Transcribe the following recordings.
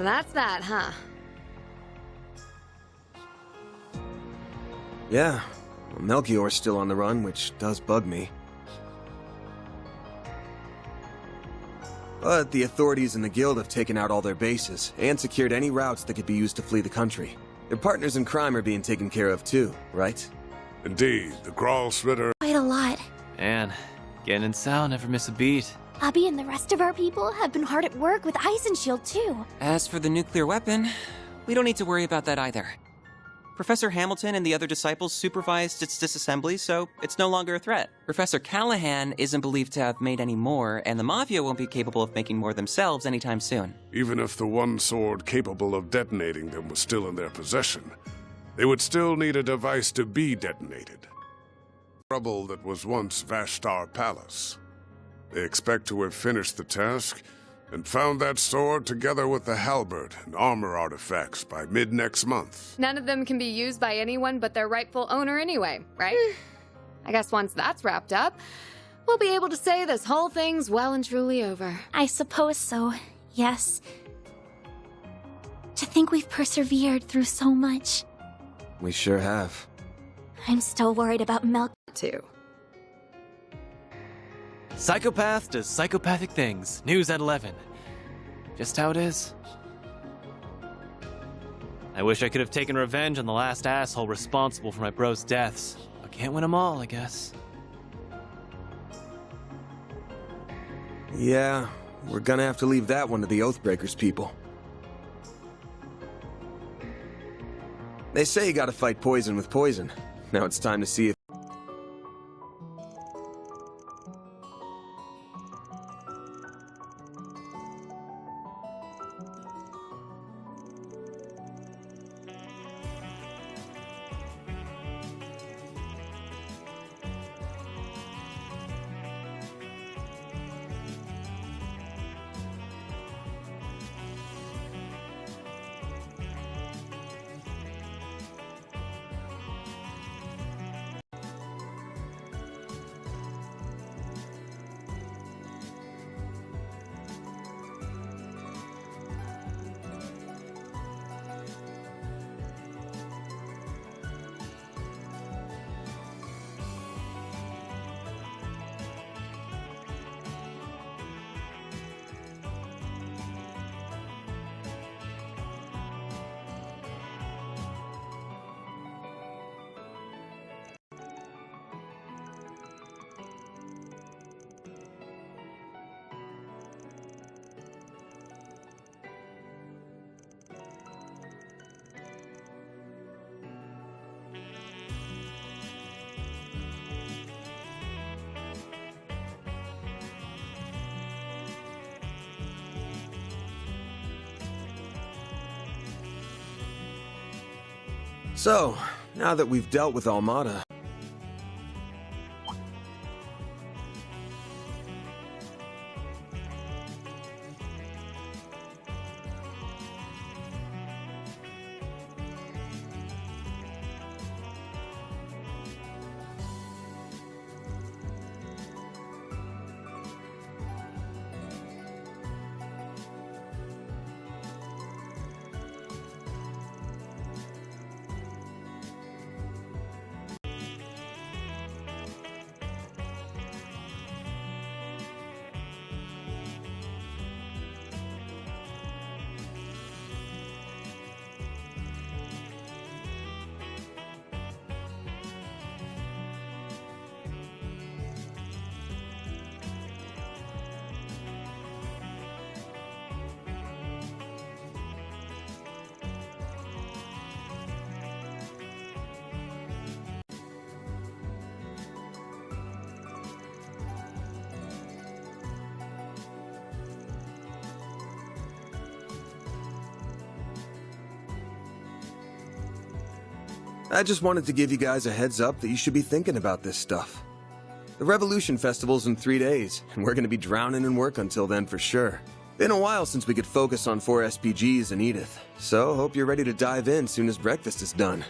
So that's that, huh? Yeah, well, Melchior's still on the run, which does bug me. But the authorities and the guild have taken out all their bases, and secured any routes that could be used to flee the country. Their partners in crime are being taken care of too, right? Indeed, the Grawl Splitter... Quite a lot. Man, getting in sound, never miss a beat. Abby and the rest of our people have been hard at work with Ice and Shield too. As for the nuclear weapon, we don't need to worry about that either. Professor Hamilton and the other disciples supervised its disassembly, so it's no longer a threat. Professor Callahan isn't believed to have made any more, and the Mafia won't be capable of making more themselves anytime soon. Even if the one sword capable of detonating them was still in their possession, they would still need a device to be detonated. Trouble that was once Vashtar Palace. They expect to have finished the task and found that sword together with the halberd and armor artifacts by mid-next month. None of them can be used by anyone but their rightful owner anyway, right? I guess once that's wrapped up, we'll be able to say this whole thing's well and truly over. I suppose so, yes. To think we've persevered through so much. We sure have. I'm still worried about Mel Too. Psychopath does psychopathic things. News at 11. Just how it is. I wish I could have taken revenge on the last asshole responsible for my bro's deaths. But can't win them all, I guess. Yeah, we're gonna have to leave that one to the Oathbreakers people. They say you gotta fight poison with poison. Now it's time to see if... So, now that we've dealt with Almada... I just wanted to give you guys a heads up that you should be thinking about this stuff. The Revolution Festival's in 3 days, and we're gonna be drowning in work until then for sure. Been a while since we could focus on 4 SPGs and Edith, so hope you're ready to dive in soon as breakfast is done.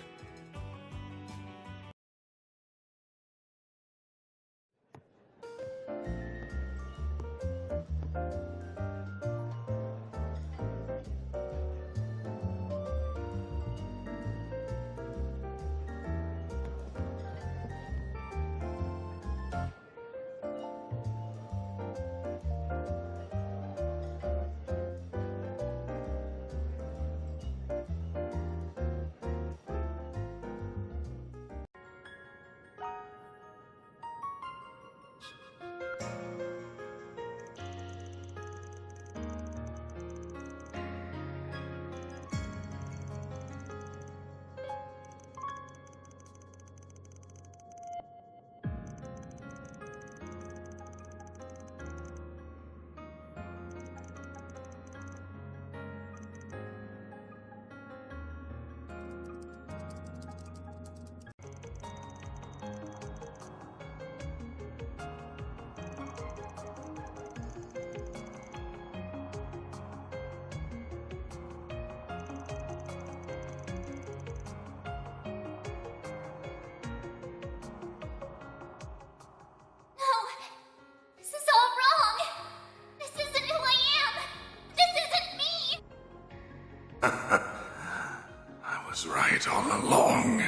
it all along.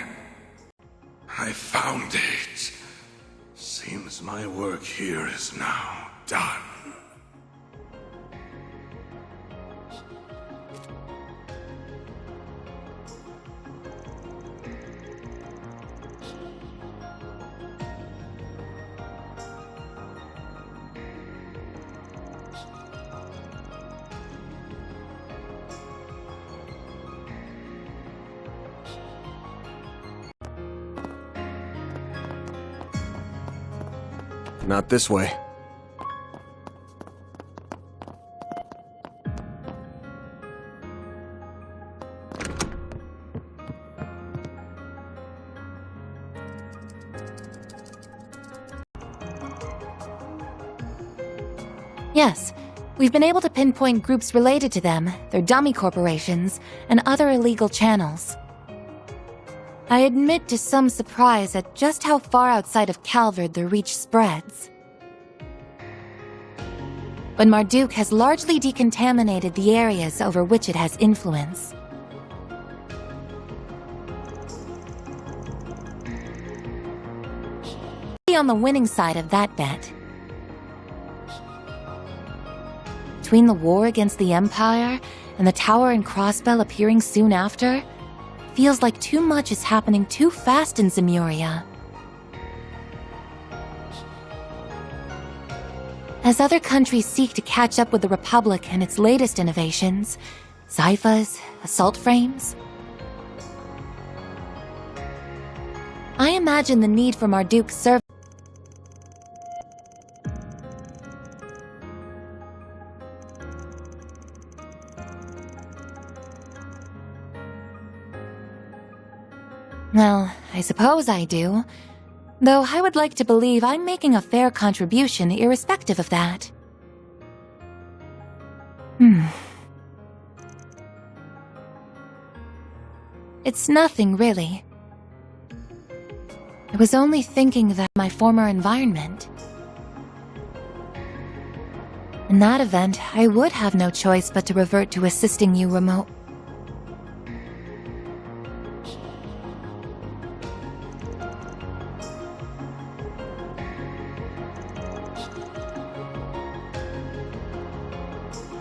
I found it. Seems my work here is now done. Not this way. Yes, we've been able to pinpoint groups related to them, their dummy corporations, and other illegal channels. I admit to some surprise at just how far outside of Calvard their reach spreads. But Marduk has largely decontaminated the areas over which it has influence. Be on the winning side of that bet. Between the war against the Empire and the Tower and Crossbell appearing soon after, feels like too much is happening too fast in Zemuria. As other countries seek to catch up with the Republic and its latest innovations, Zyphas, assault frames, I imagine the need for Marduk's service. Well, I suppose I do. Though I would like to believe I'm making a fair contribution irrespective of that. It's nothing, really. I was only thinking that my former environment. In that event, I would have no choice but to revert to assisting you remote.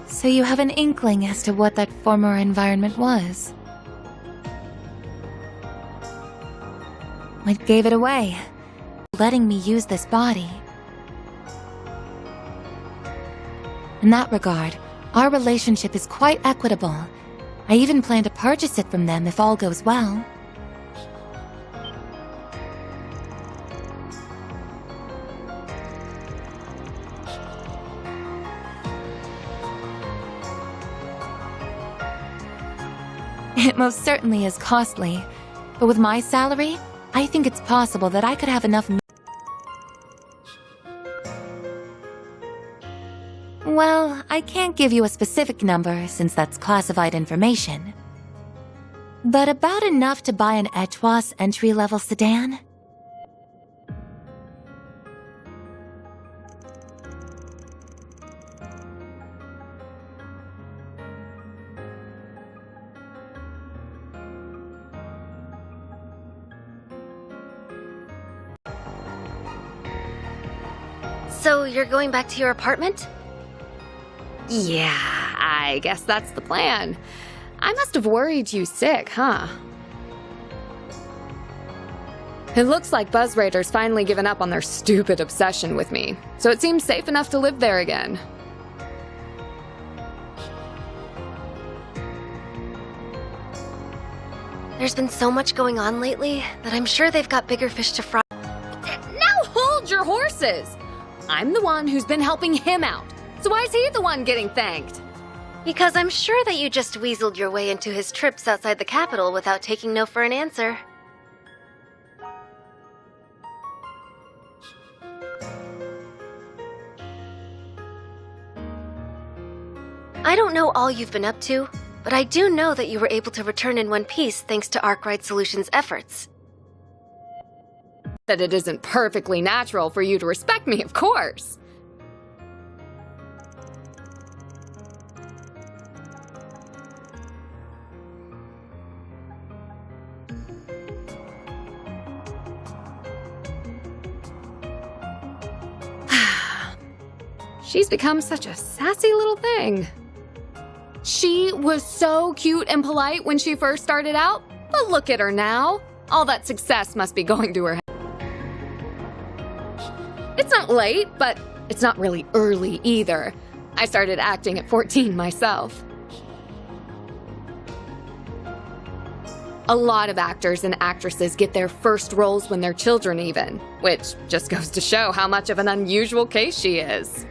So you have an inkling as to what that former environment was? What gave it away? Letting me use this body. In that regard, our relationship is quite equitable. I even plan to purchase it from them if all goes well. It most certainly is costly, but with my salary, I think it's possible that I could have enough. Well, I can't give you a specific number since that's classified information. But about enough to buy an Etwas entry-level sedan? So you're going back to your apartment? Yeah, I guess that's the plan. I must have worried you sick, huh? It looks like Buzz Raiders finally given up on their stupid obsession with me, so it seems safe enough to live there again. There's been so much going on lately that I'm sure they've got bigger fish to fry. Now hold your horses! I'm the one who's been helping him out, so why is he the one getting thanked? Because I'm sure that you just weaseled your way into his trips outside the capital without taking no for an answer. I don't know all you've been up to, but I do know that you were able to return in one piece thanks to Arkwright Solutions' efforts. That it isn't perfectly natural for you to respect me, of course. she's become such a sassy little thing. She was so cute and polite when she first started out, but look at her now. All that success must be going to her head. It's not late, but it's not really early either. I started acting at 14 myself. A lot of actors and actresses get their first roles when they're children even, which just goes to show how much of an unusual case she is.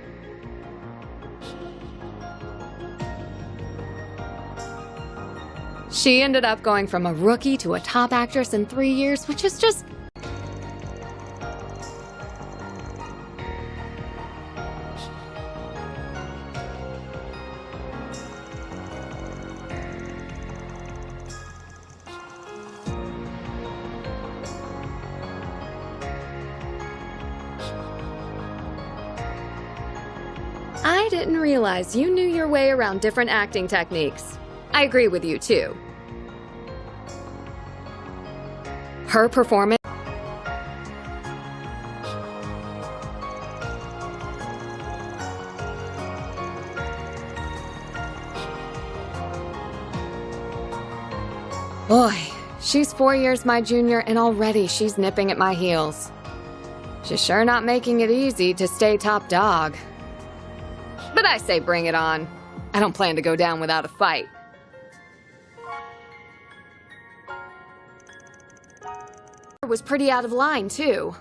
She ended up going from a rookie to a top actress in 3 years, which is just... I didn't realize you knew your way around different acting techniques. I agree with you, too. Her performance... Boy, she's 4 years my junior and already she's nipping at my heels. She's sure not making it easy to stay top dog. But I say bring it on. I don't plan to go down without a fight. Was pretty out of line, too.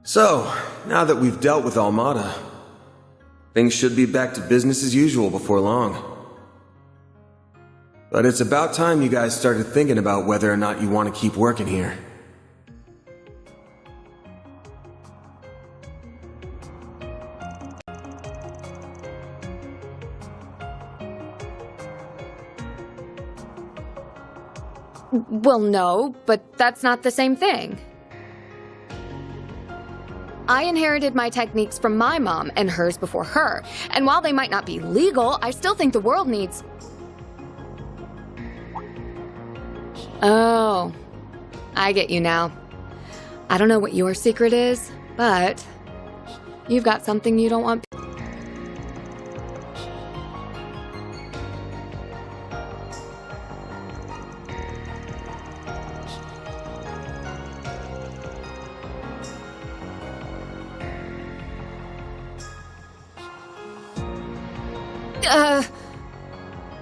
So, now that we've dealt with Almada, things should be back to business as usual before long. But it's about time you guys started thinking about whether or not you want to keep working here. Well, no, but that's not the same thing. I inherited my techniques from my mom and hers before her. And while they might not be legal, I still think the world needs... Oh, I get you now. I don't know what your secret is, but you've got something you don't want...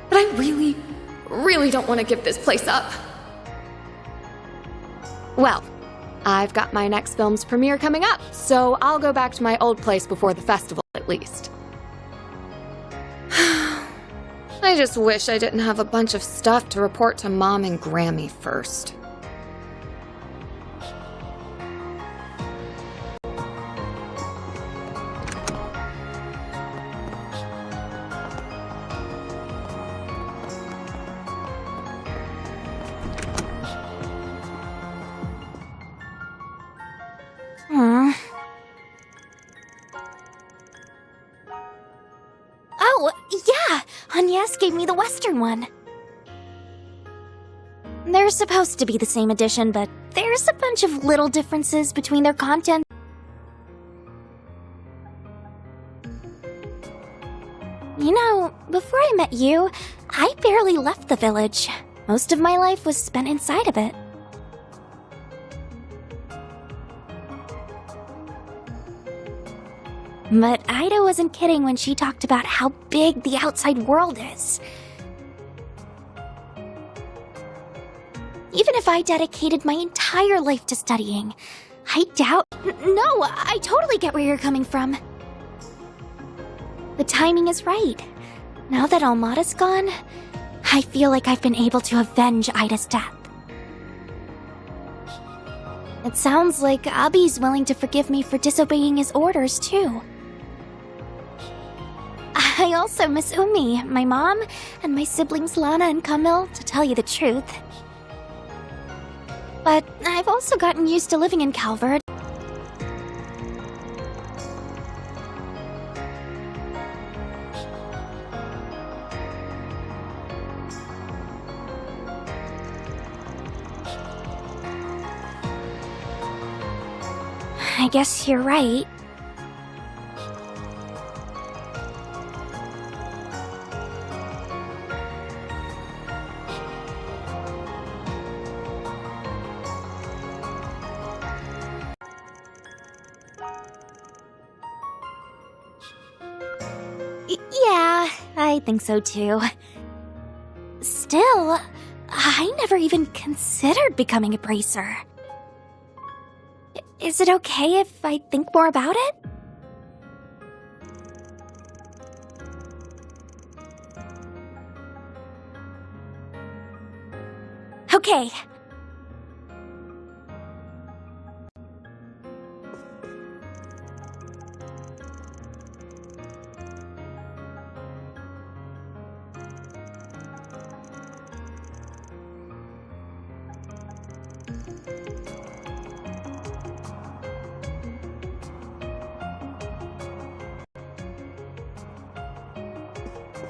But I really don't want to give this place up. Well, I've got my next film's premiere coming up, so I'll go back to my old place before the festival, at least. I just wish I didn't have a bunch of stuff to report to Mom and Grammy first. Oh, yeah! Agnes gave me the Western one. They're supposed to be the same edition, but there's a bunch of little differences between their content. You know, before I met you, I barely left the village. Most of my life was spent inside of it. But Ida wasn't kidding when she talked about how big the outside world is. Even if I dedicated my entire life to studying, I doubt... No, I totally get where you're coming from. The timing is right. Now that Almada's gone, I feel like I've been able to avenge Ida's death. It sounds like Abi's willing to forgive me for disobeying his orders, too. I also miss Umi, my mom, and my siblings Lana and Camille, to tell you the truth. But I've also gotten used to living in Calvert. I guess you're right. Yeah, I think so too. Still, I never even considered becoming a bracer. Is it okay if I think more about it? Okay.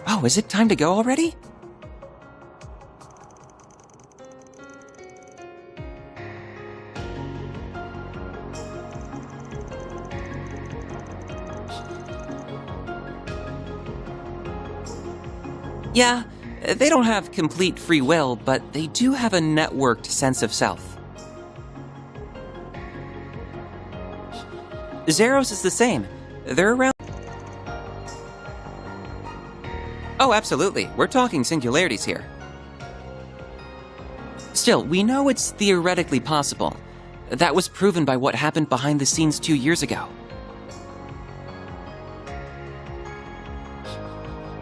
Oh, is it time to go already? Yeah, they don't have complete free will, but they do have a networked sense of self. Zeros is the same. They're around. Oh, absolutely. We're talking singularities here. Still, we know it's theoretically possible. That was proven by what happened behind the scenes 2 years ago.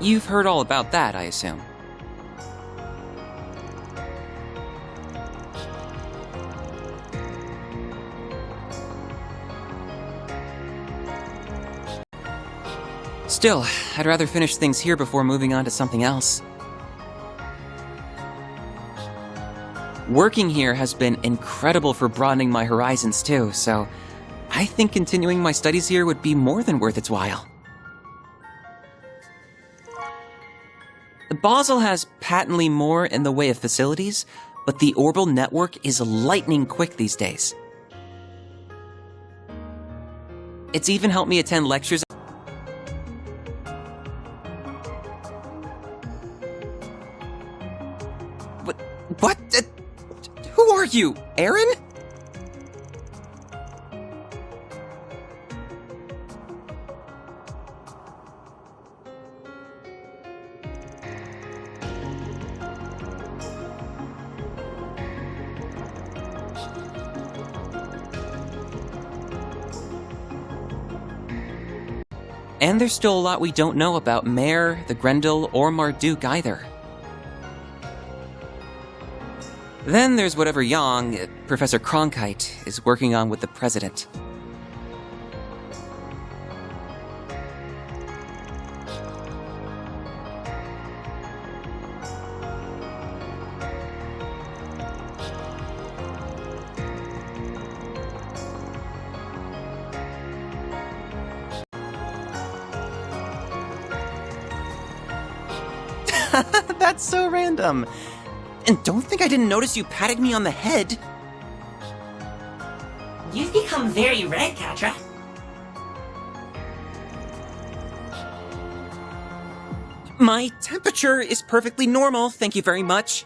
You've heard all about that, I assume. Still, I'd rather finish things here before moving on to something else. Working here has been incredible for broadening my horizons too, so I think continuing my studies here would be more than worth its while. Basel has patently more in the way of facilities, but the orbital network is lightning quick these days. It's even helped me attend lectures. What? Who are you, Aaron? And there's still a lot we don't know about Mare, the Grendel, or Marduk either. Then there's whatever Yang, Professor Cronkite, is working on with the President. That's so random. And don't think I didn't notice you patting me on the head. You've become very red, Katra. My temperature is perfectly normal, thank you very much.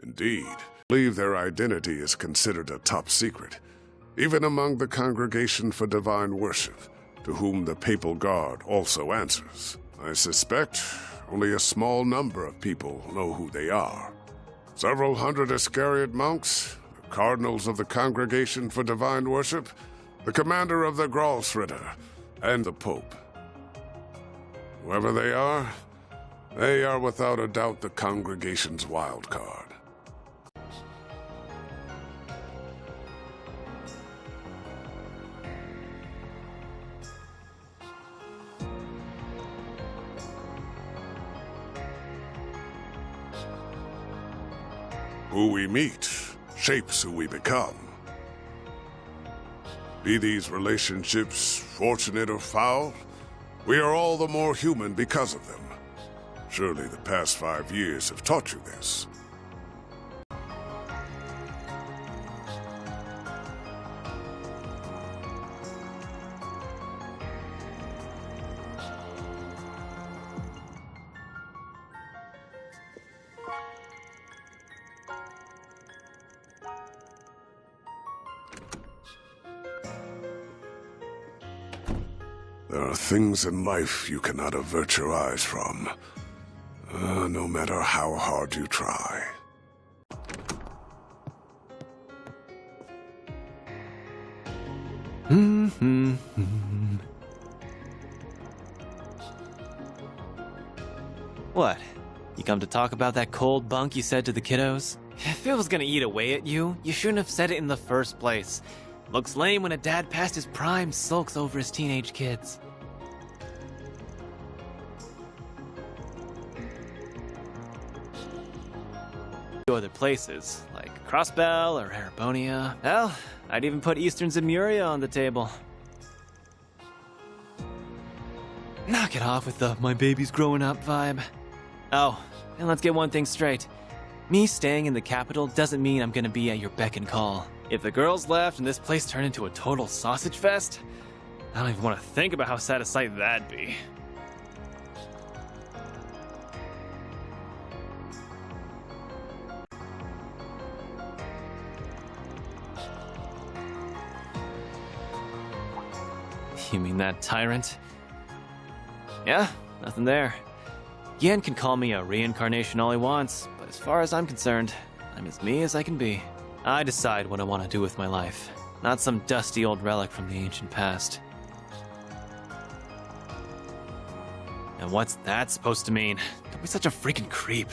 Indeed. I believe their identity is considered a top secret. even among the Congregation for Divine Worship, to whom the Papal Guard also answers. I suspect only a small number of people know who they are. Several hundred Iscariot monks, the cardinals of the Congregation for Divine Worship, the commander of the Gralsritter, and the Pope. Whoever they are without a doubt the Congregation's wild card. Who we meet shapes who we become. Be these relationships fortunate or foul, we are all the more human because of them. Surely the past 5 years have taught you this. There are things in life you cannot avert your eyes from, no matter how hard you try. What? You come to talk about that cold bunk you said to the kiddos? If it was gonna eat away at you, you shouldn't have said it in the first place. Looks lame when a dad past his prime sulks over his teenage kids. Other places, like Crossbell or Arabonia. Hell, I'd even put Eastern Zemuria on the table. Knock it off with the "my baby's growing up" vibe. Oh, and let's get one thing straight. Me staying in the capital doesn't mean I'm gonna be at your beck and call. If the girls left and this place turned into a total sausage fest, I don't even want to think about how sad a sight that'd be. You mean that tyrant? Yeah, nothing there. Yen can call me a reincarnation all he wants, but as far as I'm concerned, I'm as me as I can be. I decide what I want to do with my life, not some dusty old relic from the ancient past. And what's that supposed to mean? Don't be such a freaking creep.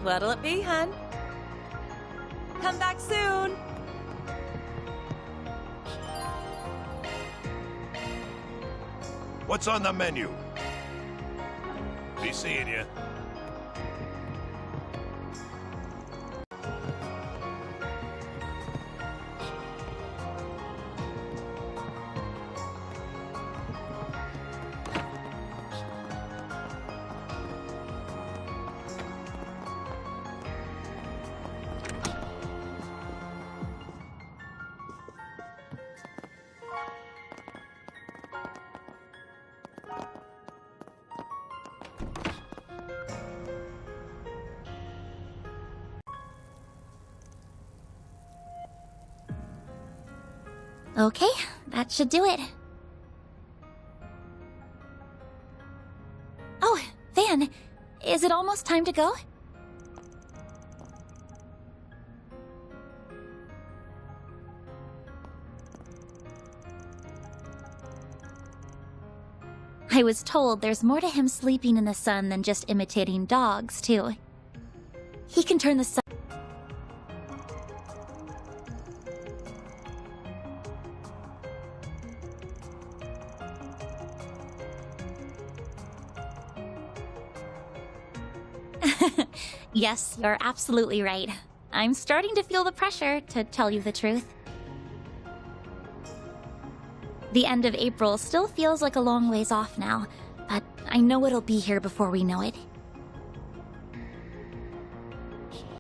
What'll it be, hun? Come back soon! What's on the menu? Be seeing you. Okay, that should do it. Oh, Van, is it almost time to go? I was told there's more to him sleeping in the sun than just imitating dogs, too. He can turn the sun. Yes, you're absolutely right. I'm starting to feel the pressure, to tell you the truth. The end of April still feels like a long ways off now, but I know it'll be here before we know it.